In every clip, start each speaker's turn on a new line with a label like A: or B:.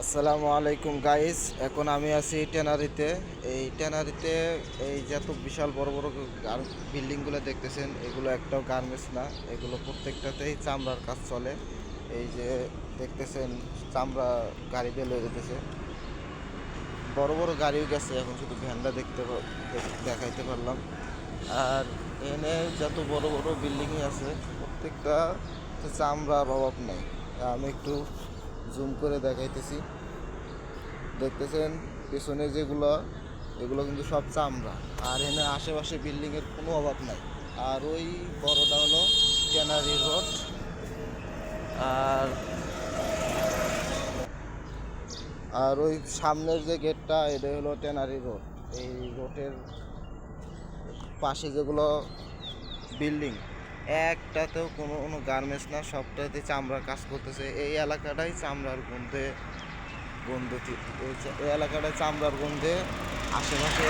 A: আসসালামু আলাইকুম গাইস। এখন আমি আছি ট্যানারিতে। এই ট্যানারিতে এই যে এত বিশাল বড় বড় বিল্ডিংগুলো দেখতেছেন, এগুলো একটাও গার্মেন্টস না, এগুলো প্রত্যেকটাতেই চামড়ার কাজ চলে। এই যে দেখতেছেন চামড়া গাড়ি দিয়ে লয়ে যেতেছে, বড় বড় গাড়িও গেছে, এখন শুধু ভ্যানটা দেখাইতে পারলাম। আর এখানে যত বড় বড় বিল্ডিংই আছে প্রত্যেকটা চামড়ার অভাব নেই। আমি একটু জুম করে দেখাইতেছি, দেখতেছেন পেছনে যেগুলো, এগুলো কিন্তু সব চামড়া। আর এখানে আশেপাশে বিল্ডিংয়ের কোনো অভাব নাই। আর ওই বড়টা হলো ট্যানারি রোড। আর আর ওই সামনের যে গেটটা, এটা হলো ট্যানারি রোড। এই রোডের পাশে যেগুলো বিল্ডিং, একটাতেও কোনো গার্মেন্টস না, সবটাতে চামড়ার কাজ করতেছে। এই এলাকাটাই চামড়ার গন্ধে এই এলাকাটায় চামড়ার গন্ধে আশেপাশে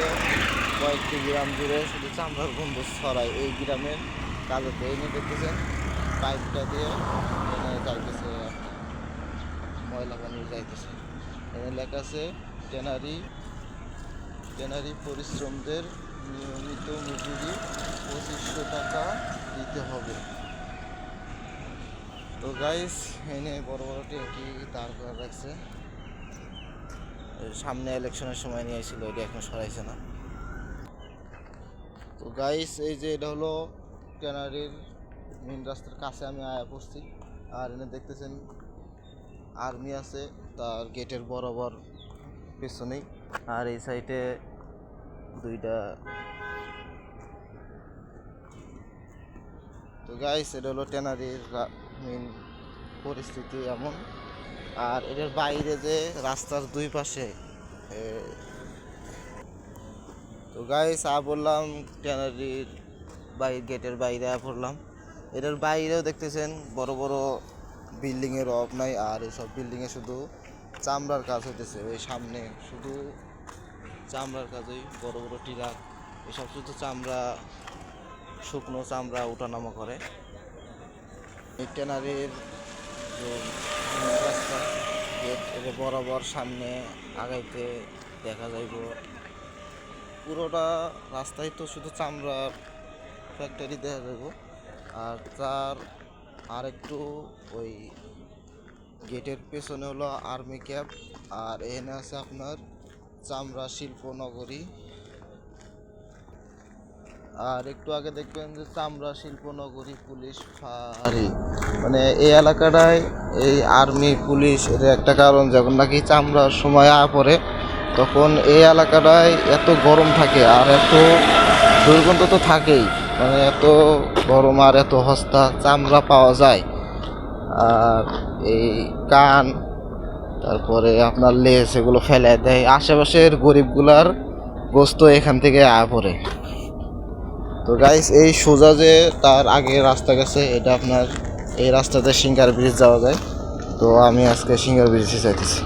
A: কয়েকটি গ্রাম জুড়ে শুধু চামড়ার গন্ধ ছড়ায়। এই গ্রামের কাজতে এনে দেখতেছেন পাইপটা দিয়ে এনে যাইতেছে, ময়লা পানি যাইতেছে। এনে লেখা আছে ট্যানারি পরিশ্রমদের নিয়মিত মজুরি 2500 টাকা দিতে হবে। তো গাইস, এনে বড় বড় ট্যাঙ্কি দাঁড় করে রাখছে। সামনে ইলেকশনের সময় নিয়ে আসছিল, এটা এখন সরাইছে না। তো গাইস, এই যে এটা হলো ট্যানারির মেন রাস্তার কাছে আমি আয়া পড়ছি। আর এনে দেখতেছেন আর্মি আছে তার গেটের বরাবর পেছনেই। আর এই সাইডে দুইটা। তো গাইস, এটা হলো ট্যানারির মেন পরিস্থিতি এমন। আর এটার বাইরে যে রাস্তার দুই পাশে, তো গাইস বললাম ট্যানারির গেটের বাইরে পড়লাম। এটার বাইরেও দেখতেছেন বড় বড় বিল্ডিংয়ের অভাব নাই। আর এইসব বিল্ডিংয়ে শুধু চামড়ার কাজ হইতেছে। ওই সামনে শুধু চামড়ার কাজই, বড় বড় ট্রাক, এসব শুধু চামড়া, শুকনো চামড়া ওঠানামা করে। এই ট্যানারির যে রাস্তা গেট, এর বরাবর সামনে আগাইতে দেখা যাইব পুরোটা রাস্তায় তো শুধু চামড়ার ফ্যাক্টরি দেখা যাব। আর তার আরেকটু ওই গেটের পেছনে হলো আর্মি ক্যাম্প। আর এখানে আছে আপনার চামড়া শিল্প নগরী। আর একটু আগে দেখবেন যে চামড়া শিল্প নগরী পুলিশ ফাঁড়ি, মানে এই এলাকাটায় এই আর্মি পুলিশ, এর একটা কারণ যখন নাকি চামড়ার সময় পড়ে তখন এই এলাকাটায় এত গরম থাকে আর এত দুর্গন্ধ তো থাকেই, মানে এত গরম আর এত হস্তা চামড়া পাওয়া যায়। আর এই কান, তারপরে আপনার লেজ, এগুলো ফেলে দেয়। আশেপাশের গরিবগুলার গোস্ত এখান থেকে পড়ে। তো গাইস, এই সোজা যে তার আগে রাস্তা গেছে, এটা আপনার এই রাস্তাতে সিঙ্গার ব্রিজ যাওয়া যায়। তো আমি আজকে সিঙ্গার ব্রিজে যাইতেছি।